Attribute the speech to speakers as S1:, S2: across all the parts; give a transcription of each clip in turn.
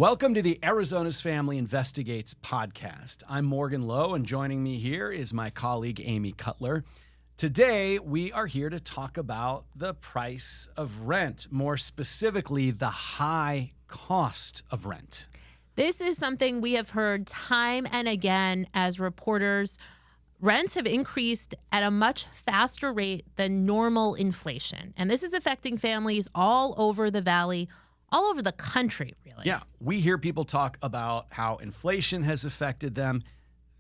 S1: Welcome to the Arizona's Family Investigates podcast. I'm Morgan Lowe, and joining me here is my colleague Amy Cutler. Today, we are here to talk about the price of rent, more specifically, the high cost of rent.
S2: This is something we have heard time and again as reporters. Rents have increased at a much faster rate than normal inflation, and this is affecting families all over the valley, all over the country, really.
S1: Yeah, we hear people talk about how inflation has affected them.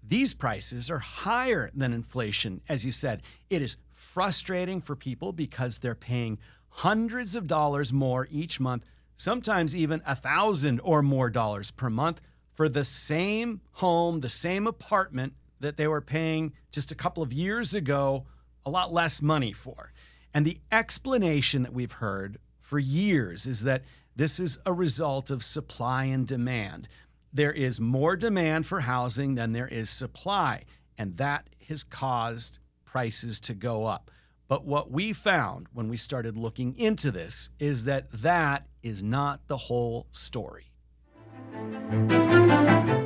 S1: These prices are higher than inflation, as you said. It is frustrating for people because they're paying hundreds of dollars more each month, sometimes even $1,000 or more per month for the same home, the same apartment that they were paying just a couple of years ago a lot less money for. And the explanation that we've heard for years is that this is a result of supply and demand. There is more demand for housing than there is supply, and that has caused prices to go up. But what we found when we started looking into this is that that is not the whole story.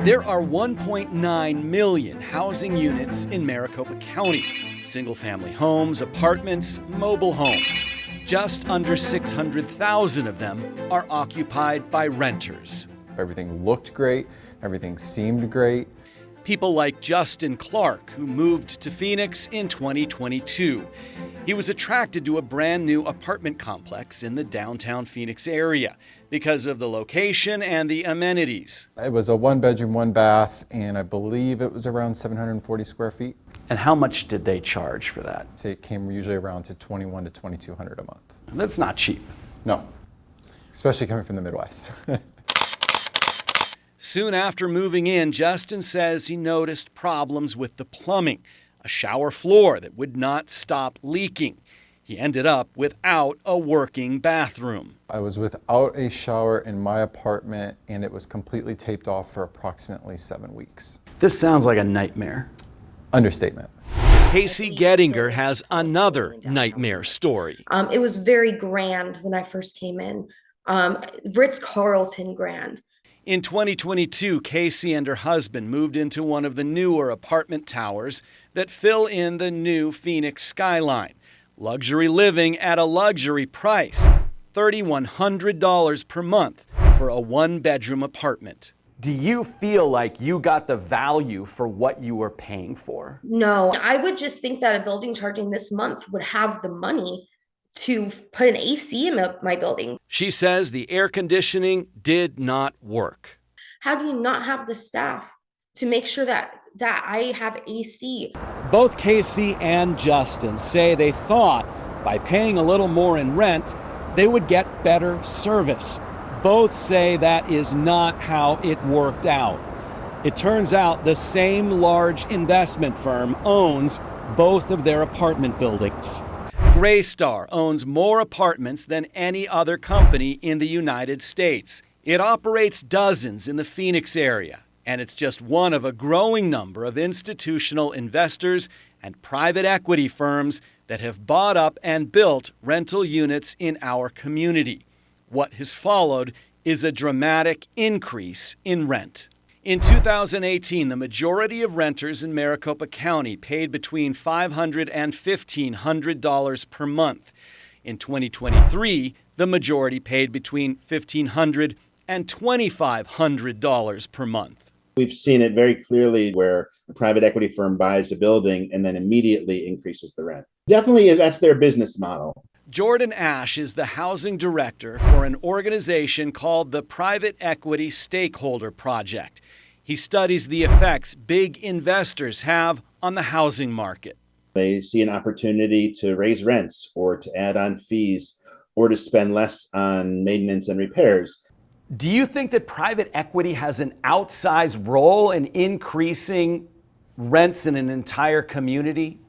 S1: There are 1.9 million housing units in Maricopa County. Single-family homes, apartments, mobile homes. Just under 600,000 of them are occupied by renters.
S3: Everything looked great, everything seemed great.
S1: People like Justin Clark, who moved to Phoenix in 2022. He was attracted to a brand new apartment complex in the downtown Phoenix area because of the location and the amenities.
S3: It was a one-bedroom, one-bath, and I believe it was around 740 square feet.
S1: And how much did they charge for that?
S3: So it came usually around to $2,100 to $2,200 a month.
S1: That's not cheap.
S3: No, especially coming from the Midwest.
S1: Soon after moving in, Justin says he noticed problems with the plumbing, a shower floor that would not stop leaking. He ended up without a working bathroom.
S3: I was without a shower in my apartment, and it was completely taped off for approximately 7 weeks.
S1: This sounds like a nightmare.
S3: Understatement.
S1: Casey Gettinger has another nightmare story.
S4: It was very grand when I first came in. Ritz-Carlton grand.
S1: In 2022, Casey and her husband moved into one of the newer apartment towers that fill in the new Phoenix skyline. Luxury living at a luxury price, $3,100 per month for a one-bedroom apartment.
S5: Do you feel like you got the value for what you were paying for?
S4: No, I would just think that a building charging this month would have the money to put an AC in my building.
S1: She says the air conditioning did not work.
S4: How do you not have the staff to make sure that I have AC?
S1: Both Casey and Justin say they thought by paying a little more in rent, they would get better service. Both say that is not how it worked out. It turns out the same large investment firm owns both of their apartment buildings. Greystar owns more apartments than any other company in the United States. It operates dozens in the Phoenix area, and it's just one of a growing number of institutional investors and private equity firms that have bought up and built rental units in our community. What has followed is a dramatic increase in rent. In 2018, the majority of renters in Maricopa County paid between $500 and $1,500 per month. In 2023, the majority paid between $1,500 and $2,500 per month.
S6: We've seen it very clearly where a private equity firm buys a building and then immediately increases the rent. Definitely, that's their business model.
S1: Jordan Ash is the housing director for an organization called the Private Equity Stakeholder Project. He studies the effects big investors have on the housing market.
S6: They see an opportunity to raise rents or to add on fees or to spend less on maintenance and repairs.
S5: Do you think that private equity has an outsized role in increasing rents in an entire community?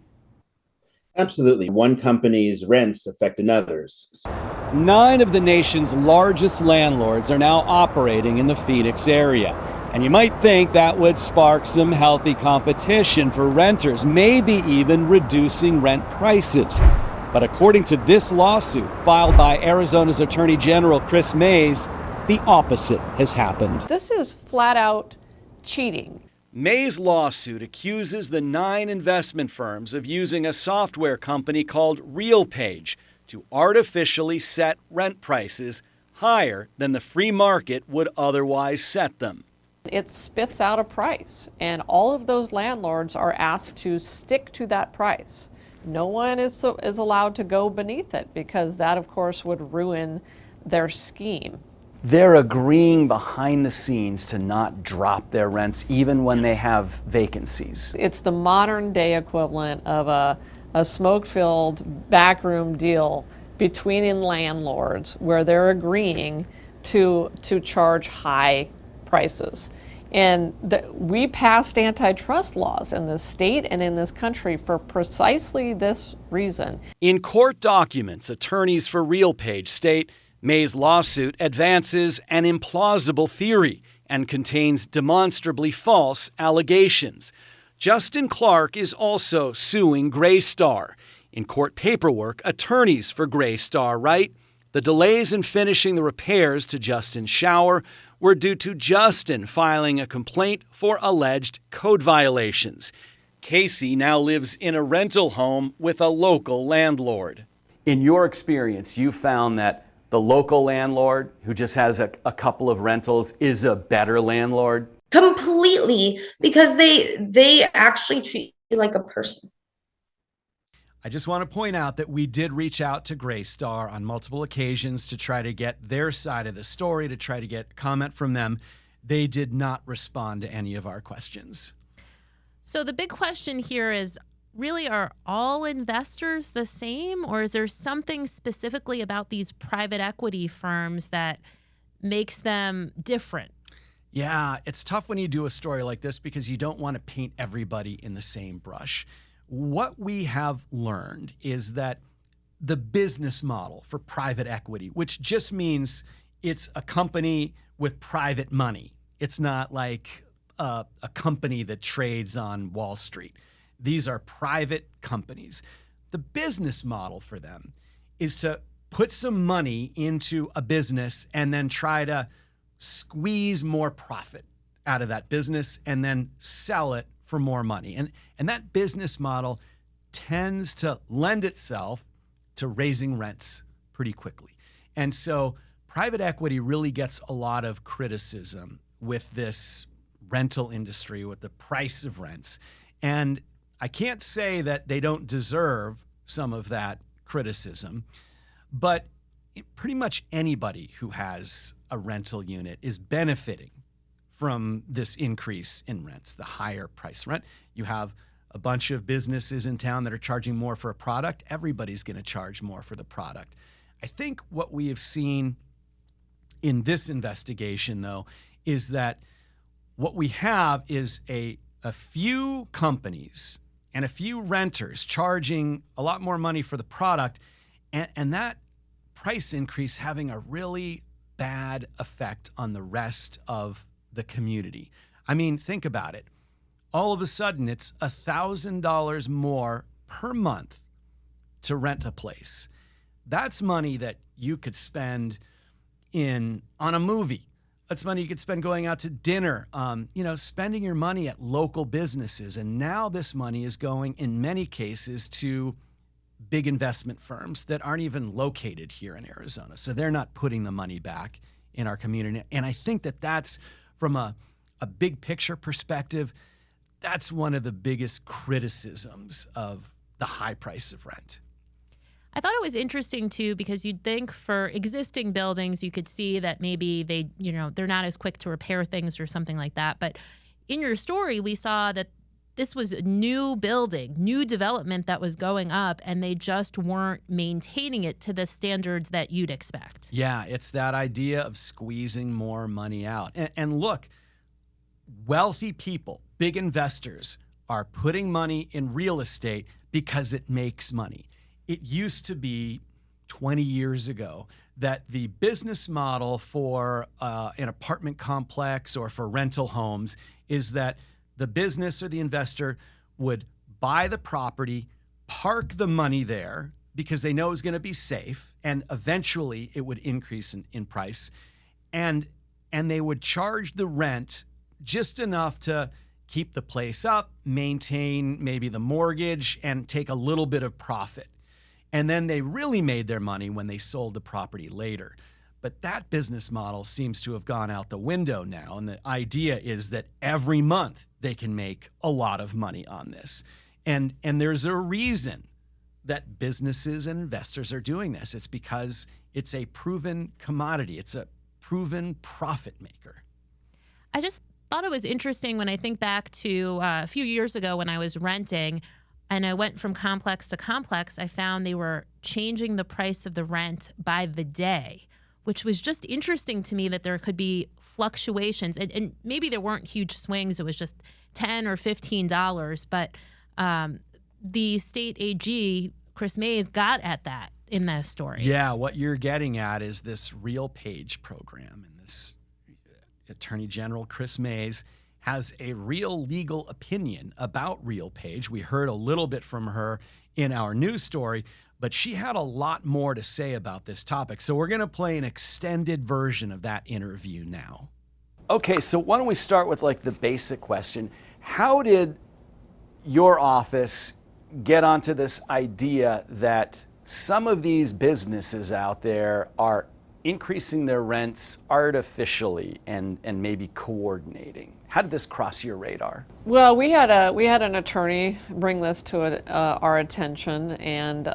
S6: Absolutely. One company's rents affect another's.
S1: 9 of the nation's largest landlords are now operating in the Phoenix area. And you might think that would spark some healthy competition for renters, maybe even reducing rent prices. But according to this lawsuit filed by Arizona's Attorney General Chris Mays, the opposite has happened.
S7: This is flat out cheating.
S5: May's lawsuit accuses the 9 investment firms of using a software company called RealPage to artificially set rent prices higher than the free market would otherwise set them.
S7: It spits out a price, and all of those landlords are asked to stick to that price. No one is allowed to go beneath it, because that, of course, would ruin their scheme.
S5: They're agreeing behind the scenes to not drop their rents even when they have vacancies.
S7: It's the modern day equivalent of a smoke-filled backroom deal between landlords where they're agreeing to charge high prices. And we passed antitrust laws in this state and in this country for precisely this reason.
S5: In court documents, attorneys for RealPage state May's lawsuit advances an implausible theory and contains demonstrably false allegations. Justin Clark is also suing Greystar. In court paperwork, attorneys for Greystar write, the delays in finishing the repairs to Justin's shower were due to Justin filing a complaint for alleged code violations. Casey now lives in a rental home with a local landlord. In your experience, you found that the local landlord who just has a couple of rentals is a better landlord?
S4: Completely, because they actually treat you like a person.
S1: I just want to point out that we did reach out to Greystar on multiple occasions to try to get their side of the story, to try to get comment from them. They did not respond to any of our questions.
S2: So the big question here is, really, are all investors the same, or is there something specifically about these private equity firms that makes them different?
S1: Yeah, it's tough when you do a story like this because you don't want to paint everybody in the same brush. What we have learned is that the business model for private equity, which just means it's a company with private money. It's not like a company that trades on Wall Street. These are private companies. The business model for them is to put some money into a business and then try to squeeze more profit out of that business and then sell it for more money. And that business model tends to lend itself to raising rents pretty quickly. And so private equity really gets a lot of criticism with this rental industry, with the price of rents. And I can't say that they don't deserve some of that criticism, but pretty much anybody who has a rental unit is benefiting from this increase in rents, the higher price rent. You have a bunch of businesses in town that are charging more for a product. Everybody's going to charge more for the product. I think what we have seen in this investigation, though, is that what we have is a few companies and a few renters charging a lot more money for the product, and that price increase having a really bad effect on the rest of the community. I mean, think about it. All of a sudden, it's $1,000 more per month to rent a place. That's money that you could spend on a movie. That's money you could spend going out to dinner, spending your money at local businesses. And now this money is going, in many cases, to big investment firms that aren't even located here in Arizona. So they're not putting the money back in our community. And I think that that's, from a big picture perspective, that's one of the biggest criticisms of the high price of rent.
S2: I thought it was interesting too, because you'd think for existing buildings, you could see that maybe they're not as quick to repair things or something like that. But in your story, we saw that this was a new building, new development that was going up, and they just weren't maintaining it to the standards that you'd expect.
S1: Yeah, it's that idea of squeezing more money out. And look, wealthy people, big investors, are putting money in real estate because it makes money. It used to be 20 years ago that the business model for an apartment complex or for rental homes is that the business or the investor would buy the property, park the money there because they know it's going to be safe, and eventually it would increase in price.
S5: and they would charge the rent just enough to keep the place up, maintain maybe the mortgage, and take a little bit of profit. And then they really made their money when they sold the property later. But that business model seems to have gone out the window now. And the idea is that every month they can make a lot of money on this. And there's a reason that businesses and investors are doing this. It's because it's a proven commodity. It's a proven profit maker.
S2: I just thought it was interesting when I think back to a few years ago when I was renting and I went from complex to complex. I found they were changing the price of the rent by the day, which was just interesting to me that there could be fluctuations. And maybe there weren't huge swings. It was just $10 or $15. But the state AG, Chris Mays, got at that in that story.
S5: Yeah, what you're getting at is this RealPage program. And this Attorney General Chris Mays has a real legal opinion about RealPage. We heard a little bit from her in our news story, but she had a lot more to say about this topic. So we're going to play an extended version of that interview now. Okay, so why don't we start with like the basic question. How did your office get onto this idea that some of these businesses out there are increasing their rents artificially and maybe coordinating? How did this cross your radar?
S7: Well, we had an attorney bring this to our attention, and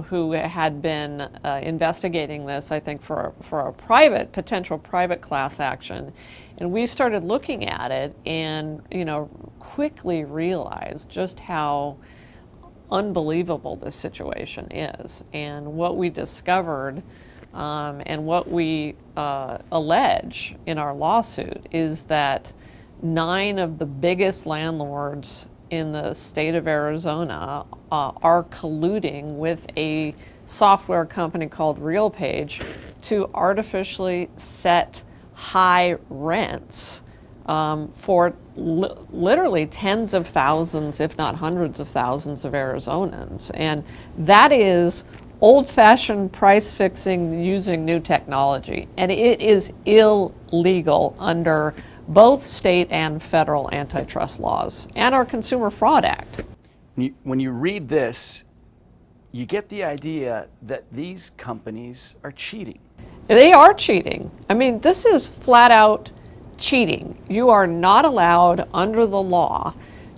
S7: who had been investigating this, I think, for a potential private class action, and we started looking at it, and quickly realized just how unbelievable this situation is, and what we discovered. And what we allege in our lawsuit is that 9 of the biggest landlords in the state of Arizona are colluding with a software company called RealPage to artificially set high rents for literally tens of thousands, if not hundreds of thousands of Arizonans. And that is old-fashioned price fixing using new technology, and it is illegal under both state and federal antitrust laws and our Consumer Fraud Act.
S5: When you read this, you get the idea that these companies are cheating.
S7: They are cheating. I mean, this is flat out cheating. You are not allowed under the law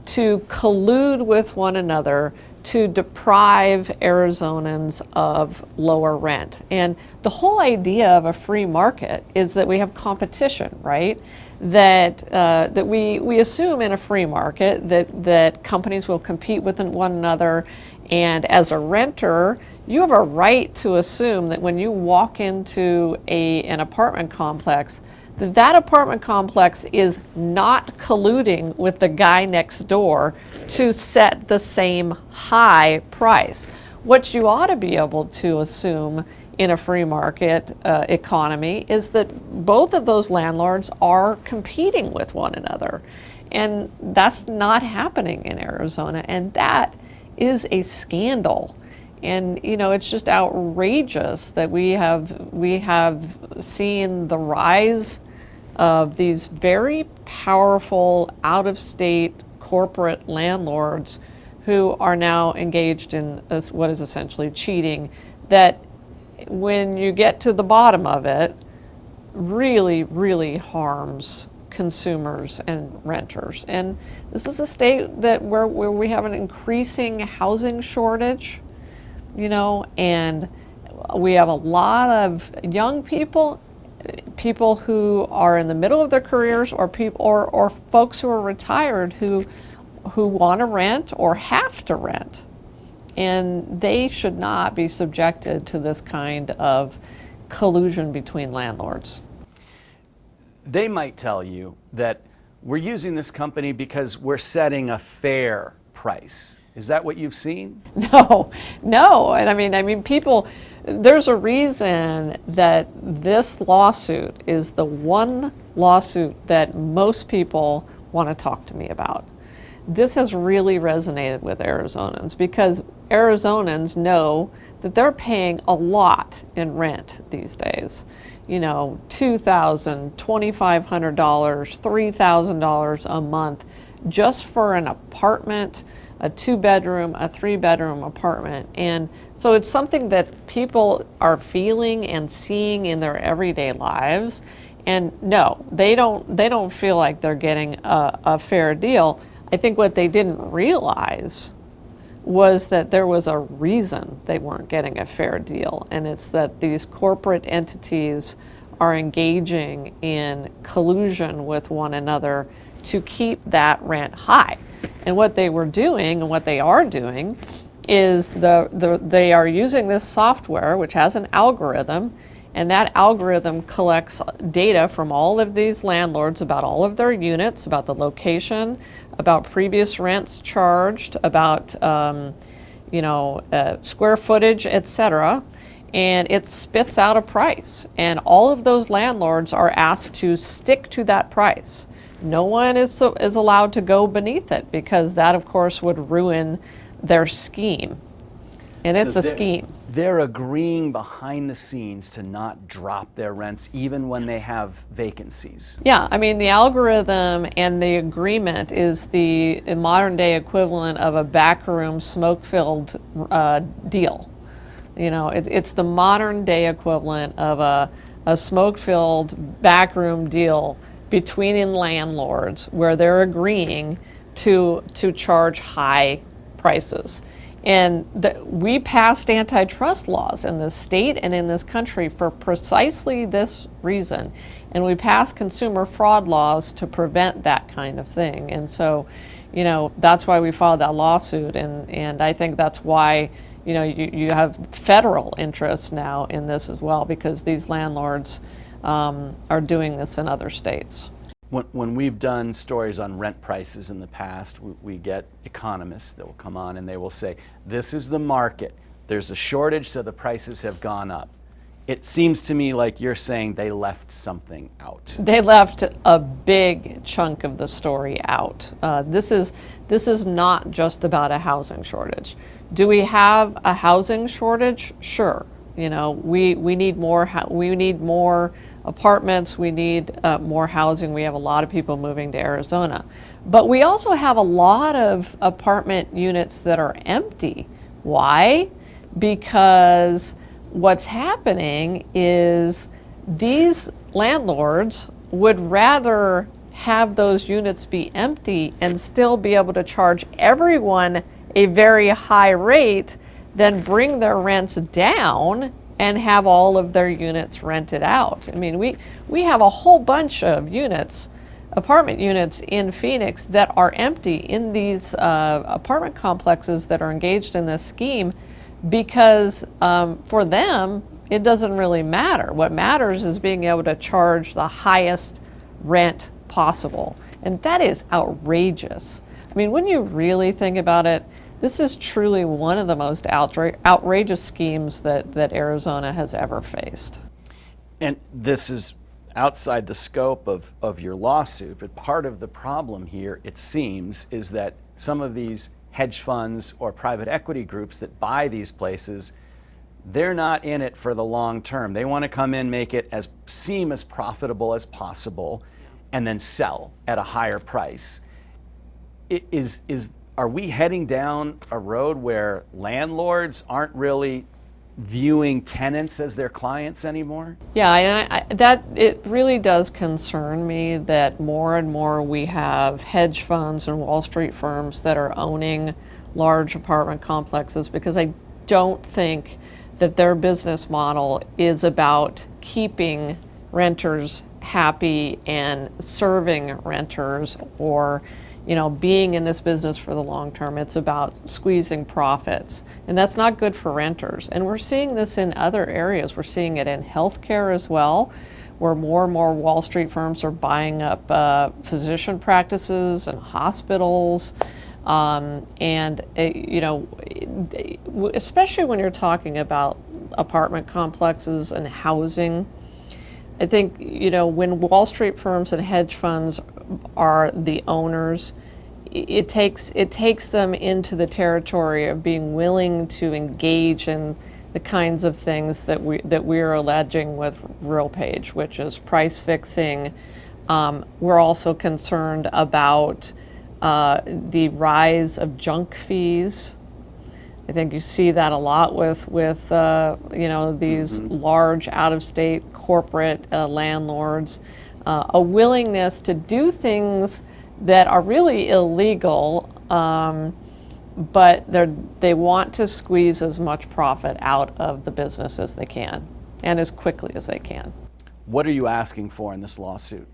S7: to collude with one another to deprive Arizonans of lower rent. And the whole idea of a free market is that we have competition, right? That we assume in a free market that companies will compete with one another, and as a renter, you have a right to assume that when you walk into an apartment complex, that apartment complex is not colluding with the guy next door to set the same high price. What you ought to be able to assume in a free market economy is that both of those landlords are competing with one another. And that's not happening in Arizona, and that is a scandal. And it's just outrageous that we have seen the rise of these very powerful out-of-state corporate landlords who are now engaged in what is essentially cheating, that when you get to the bottom of it, really, really harms consumers and renters. And this is a state where we have an increasing housing shortage, and we have a lot of young people who are in the middle of their careers, or folks who are retired who want to rent or have to rent, and they should not be subjected to this kind of collusion between landlords.
S5: They might tell you that we're using this company because we're setting a fair price. Is that what you've seen?
S7: No. And I mean, people, there's a reason that this lawsuit is the one lawsuit that most people want to talk to me about. This has really resonated with Arizonans because Arizonans know that they're paying a lot in rent these days. $2,000, $2,500, $3,000 a month just for an apartment, a 2-bedroom, a 3-bedroom apartment. And so it's something that people are feeling and seeing in their everyday lives. And no, they don't feel like they're getting a fair deal. I think what they didn't realize was that there was a reason they weren't getting a fair deal, and it's that these corporate entities are engaging in collusion with one another to keep that rent high. And what they were doing, and what they are doing, is they are using this software which has an algorithm, and that algorithm collects data from all of these landlords about all of their units, about the location, about previous rents charged, about square footage, etc. And it spits out a price. And all of those landlords are asked to stick to that price. No one is allowed to go beneath it, because that, of course, would ruin their scheme. And it's a scheme.
S5: They're agreeing behind the scenes to not drop their rents even when they have vacancies.
S7: Yeah, I mean, the algorithm and the agreement is the modern day equivalent of a backroom smoke-filled deal. It's the modern day equivalent of a smoke-filled backroom deal between landlords where they're agreeing to charge high prices. And we passed antitrust laws in this state and in this country for precisely this reason. And we passed consumer fraud laws to prevent that kind of thing. And so, that's why we filed that lawsuit. And I think that's why, you have federal interest now in this as well, because these landlords are doing this in other states.
S5: When we've done stories on rent prices in the past, we get economists that will come on and they will say, this is the market. There's a shortage, so the prices have gone up. It seems to me like you're saying they left something out.
S7: They left a big chunk of the story out. This is not just about a housing shortage. Do we have a housing shortage? Sure. We need more apartments, we need more housing. We have a lot of people moving to Arizona. But we also have a lot of apartment units that are empty. Why? Because what's happening is these landlords would rather have those units be empty and still be able to charge everyone a very high rate than bring their rents down and have all of their units rented out. I mean, we have a whole bunch of units, apartment units in Phoenix that are empty in these apartment complexes that are engaged in this scheme, because for them, it doesn't really matter. What matters is being able to charge the highest rent possible. And that is outrageous. I mean, when you really think about it, this is truly one of the most outrageous schemes that Arizona has ever faced.
S5: And this is outside the scope of your lawsuit, but part of the problem here, it seems, is that some of these hedge funds or private equity groups that buy these places, they're not in it for the long term. They want to come in, make it seem as profitable as possible, and then sell at a higher price. Are we heading down a road where landlords aren't really viewing tenants as their clients anymore?
S7: Yeah, and it really does concern me that more and more we have hedge funds and Wall Street firms that are owning large apartment complexes, because I don't think that their business model is about keeping renters happy and serving renters, or being in this business for the long term. It's about squeezing profits. And that's not good for renters. And we're seeing this in other areas. We're seeing it in healthcare as well, where more and more Wall Street firms are buying up physician practices and hospitals. Especially when you're talking about apartment complexes and housing, I think, when Wall Street firms and hedge funds are the owners, it takes them into the territory of being willing to engage in the kinds of things that we're alleging with RealPage, which is price fixing. We're also concerned about the rise of junk fees. I think you see that a lot with these large out-of-state corporate landlords, a willingness to do things that are really illegal, but they want to squeeze as much profit out of the business as they can and as quickly as they can.
S5: What are you asking for in this lawsuit?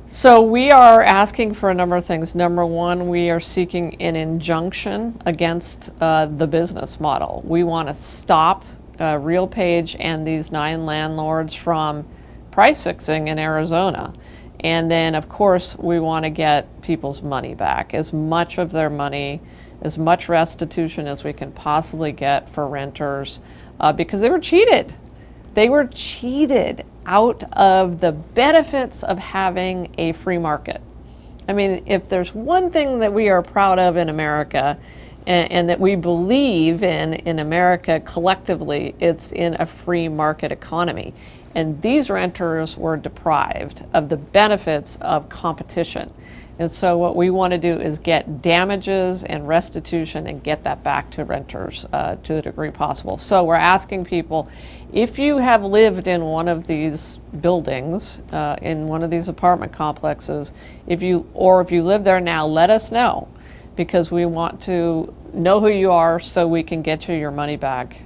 S7: So we are asking for a number of things. Number one, we are seeking an injunction against the business model. We want to stop RealPage and these 9 landlords from price fixing in Arizona. And then, of course, we want to get people's money back, as much of their money, as much restitution as we can possibly get for renters, because they were cheated. They were cheated out of the benefits of having a free market. I mean, if there's one thing that we are proud of in America and that we believe in America collectively, it's in a free market economy. And these renters were deprived of the benefits of competition. And so what we want to do is get damages and restitution and get that back to renters to the degree possible. So we're asking people, if you have lived in one of these buildings, in one of these apartment complexes, if you live there now, let us know, because we want to know who you are so we can get you your money back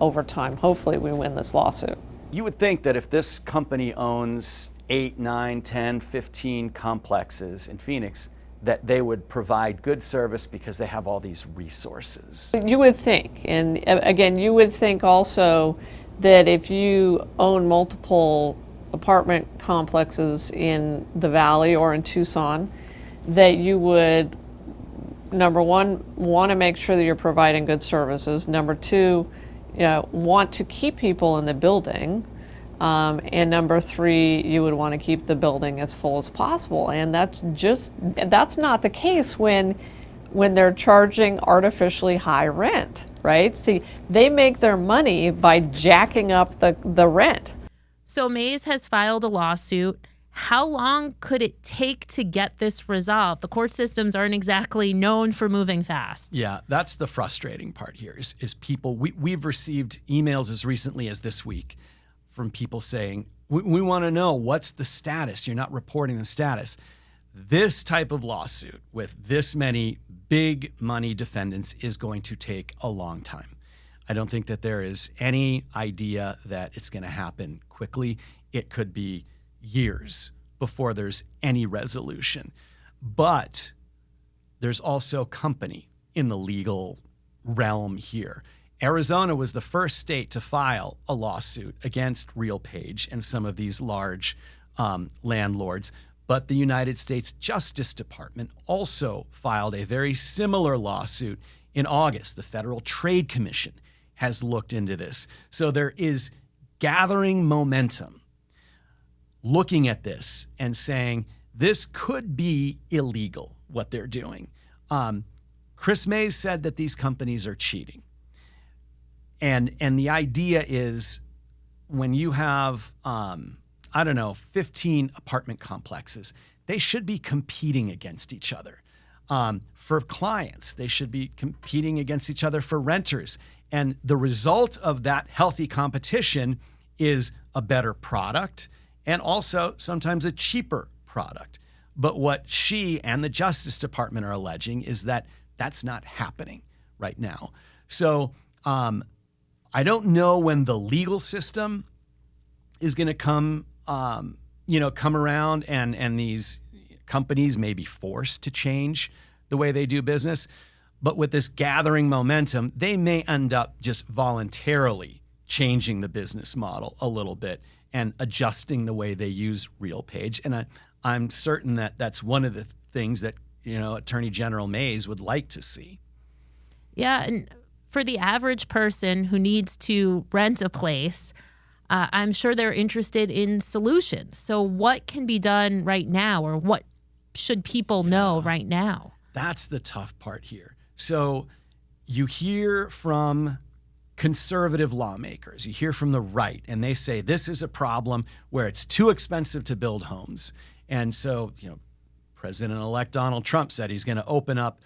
S7: over time. Hopefully we win this lawsuit.
S5: You would think that if this company owns 8, 9, 10, 15 complexes in Phoenix, that they would provide good service because they have all these resources.
S7: You would think, and again, you would think also that if you own multiple apartment complexes in the Valley or in Tucson, that you would, number one, want to make sure that you're providing good services. Number two, want to keep people in the building. And number three, you would want to keep the building as full as possible. And that's not the case when they're charging artificially high rent, right? See, they make their money by jacking up the rent.
S2: So Mays has filed a lawsuit. How long could it take to get this resolved? The court systems aren't exactly known for moving fast.
S5: Yeah, that's the frustrating part here is people, we've received emails as recently as this week from people saying, we want to know what's the status. You're not reporting the status. This type of lawsuit with this many big money defendants is going to take a long time. I don't think that there is any idea that it's going to happen quickly. It could be years before there's any resolution. But there's also company in the legal realm here. Arizona was the first state to file a lawsuit against RealPage and some of these large landlords, but the United States Justice Department also filed a very similar lawsuit in August. The Federal Trade Commission has looked into this. So there is gathering momentum looking at this and saying this could be illegal, what they're doing. Chris Mays said that these companies are cheating. And the idea is when you have, 15 apartment complexes, they should be competing against each other. For clients, they should be competing against each other for renters. And the result of that healthy competition is a better product and also sometimes a cheaper product. But what she and the Justice Department are alleging is that that's not happening right now. So I don't know when the legal system is going to come around and these companies may be forced to change the way they do business. But with this gathering momentum, they may end up just voluntarily changing the business model a little bit and adjusting the way they use RealPage. And I'm certain that that's one of the things that, Attorney General Mays would like to see.
S2: Yeah, and for the average person who needs to rent a place, I'm sure they're interested in solutions. So what can be done right now, or what should people know right now?
S5: That's the tough part here. So you hear from conservative lawmakers, you hear from the right, and they say this is a problem where it's too expensive to build homes. And so, President-elect Donald Trump said he's going to open up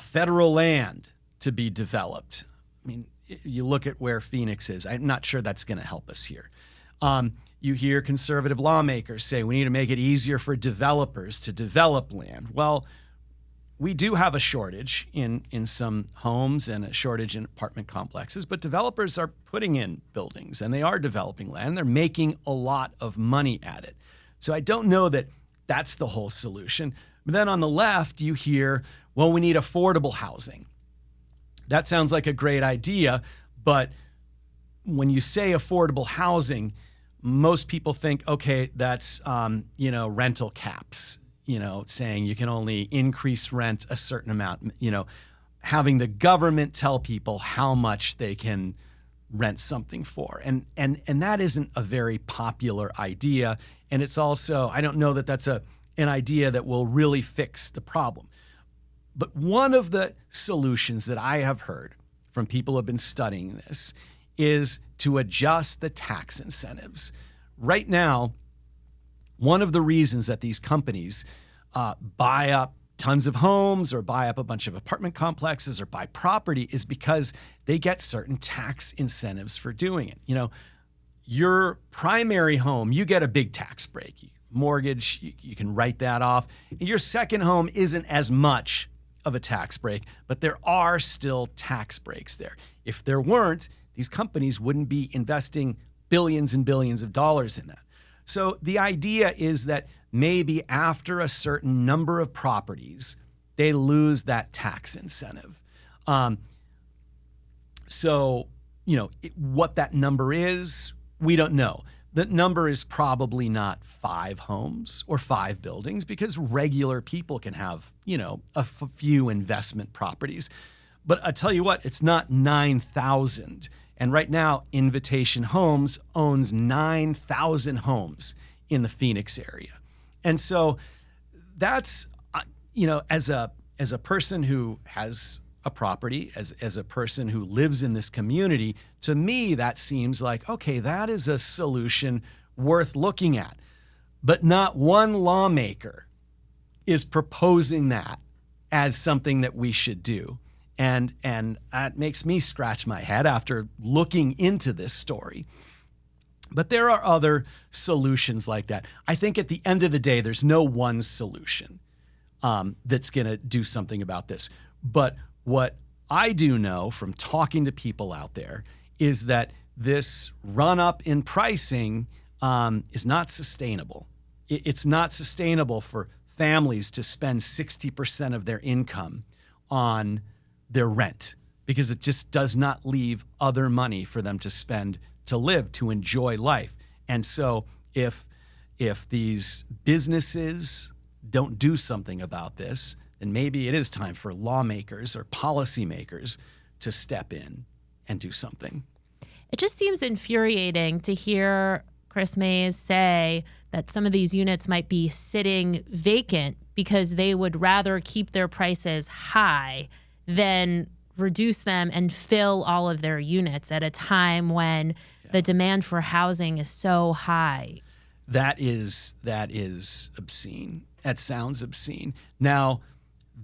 S5: federal land to be developed. I mean, you look at where Phoenix is. I'm not sure that's going to help us here. You hear conservative lawmakers say we need to make it easier for developers to develop land. Well, we do have a shortage in some homes and a shortage in apartment complexes, but developers are putting in buildings and they are developing land. They're making a lot of money at it. So I don't know that that's the whole solution. But then on the left, you hear, well, we need affordable housing. That sounds like a great idea, but when you say affordable housing, most people think, okay, that's, rental caps, saying you can only increase rent a certain amount, having the government tell people how much they can rent something for. And that isn't a very popular idea. And it's also, I don't know that that's an idea that will really fix the problem. But one of the solutions that I have heard from people who have been studying this is to adjust the tax incentives. Right now, one of the reasons that these companies buy up tons of homes or buy up a bunch of apartment complexes or buy property is because they get certain tax incentives for doing it. Your primary home, you get a big tax break. Mortgage, you can write that off. Your second home isn't as much of a tax break, but there are still tax breaks there. If there weren't, these companies wouldn't be investing billions and billions of dollars in that. So the idea is that maybe after a certain number of properties, they lose that tax incentive. What that number is, we don't know. The number is probably not 5 homes or 5 buildings because regular people can have, a few investment properties. But I tell you what, it's not 9,000. And right now, Invitation Homes owns 9,000 homes in the Phoenix area. And so that's, as a person who has a property, as a person who lives in this community, to me, that seems like, okay, that is a solution worth looking at. But not one lawmaker is proposing that as something that we should do. And that makes me scratch my head after looking into this story. But there are other solutions like that. I think at the end of the day, there's no one solution that's going to do something about this. But what I do know from talking to people out there is that this run-up in pricing is not sustainable. It's not sustainable for families to spend 60% of their income on their rent because it just does not leave other money for them to spend to live, to enjoy life. And so if these businesses don't do something about this, then maybe it is time for lawmakers or policymakers to step in and do something.
S2: It just seems infuriating to hear Chris Mays say that some of these units might be sitting vacant because they would rather keep their prices high than reduce them and fill all of their units at a time when the demand for housing is so high.
S5: That is obscene. That sounds obscene. Now,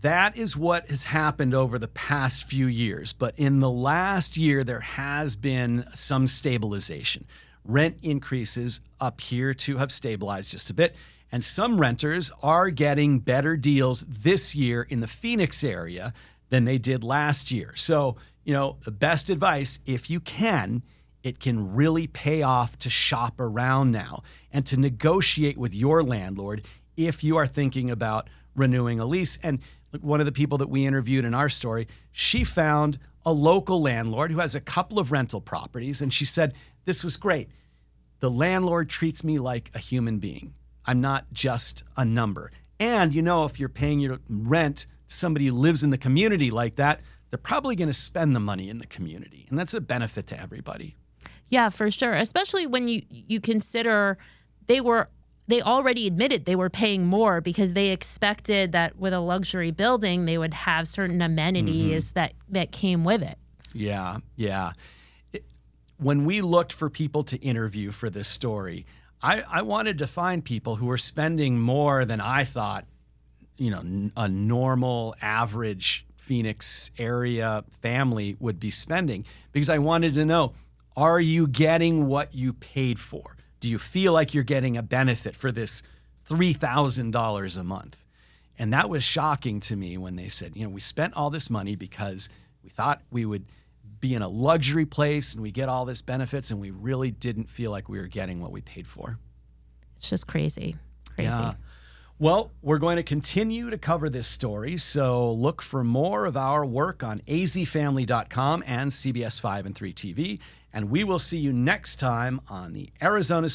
S5: that is what has happened over the past few years. But in the last year, there has been some stabilization. Rent increases appear to have stabilized just a bit. And some renters are getting better deals this year in the Phoenix area than they did last year. So, the best advice, if you can, it can really pay off to shop around now and to negotiate with your landlord if you are thinking about renewing a lease. And one of the people that we interviewed in our story, she found a local landlord who has a couple of rental properties, and she said, this was great. The landlord treats me like a human being. I'm not just a number. And if you're paying your rent to somebody who lives in the community like that, they're probably going to spend the money in the community. And that's a benefit to everybody.
S2: Yeah, for sure. Especially when you consider they already admitted they were paying more because they expected that with a luxury building, they would have certain amenities that came with it.
S5: Yeah. when we looked for people to interview for this story, I wanted to find people who were spending more than I thought, a normal, average Phoenix area family would be spending, because I wanted to know, are you getting what you paid for? Do you feel like you're getting a benefit for this $3,000 a month? And that was shocking to me when they said, we spent all this money because we thought we would be in a luxury place and we get all this benefits, and we really didn't feel like we were getting what we paid for.
S2: It's just crazy. Crazy.
S5: Yeah. Well, we're going to continue to cover this story, so look for more of our work on azfamily.com and CBS 5 and 3 TV, and we will see you next time on the Arizona's